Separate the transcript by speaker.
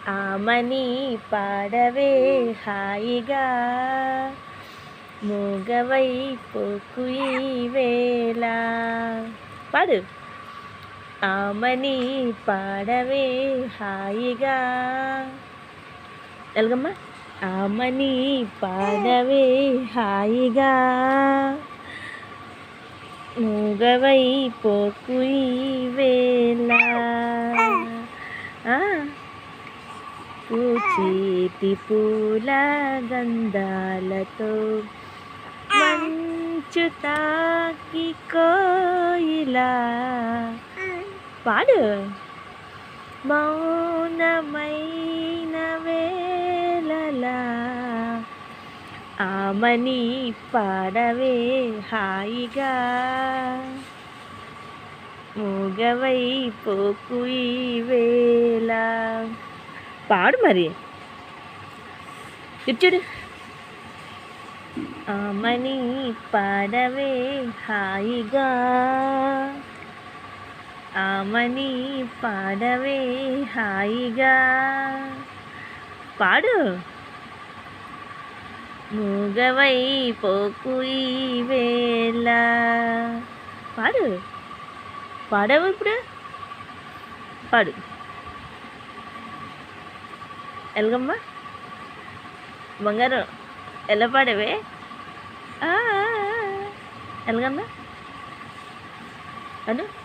Speaker 1: ఆమని పాడవే హాయిగా మూగవై పోకు ఈ వేళ. పాడు. ఆమని పాడవే హాయిగా. ఎలాగమ్మ? ఆమని పాడవే హాయిగా మూగవై పోకు ఈ వేళ. పూచేటి పూల గంధాలతో మంచు తాకి కోయిలా. పాడు. మౌనమైన వేళలా ఆమని పాడవే హాయిగా మూగవై పోకు ఈ వేళ. పాడు మరి. చూడు. ఆమని పాడవే హాయిగా ఆమని పాడవే హాయిగా. పాడు. మూగవై పోకు ఈ వేళ. పాడు. పాడవు ఇప్పుడు. పాడు. ఎలాగమ్మా? బంగారం ఎలా పాడవే? ఎలాగన్నా అను.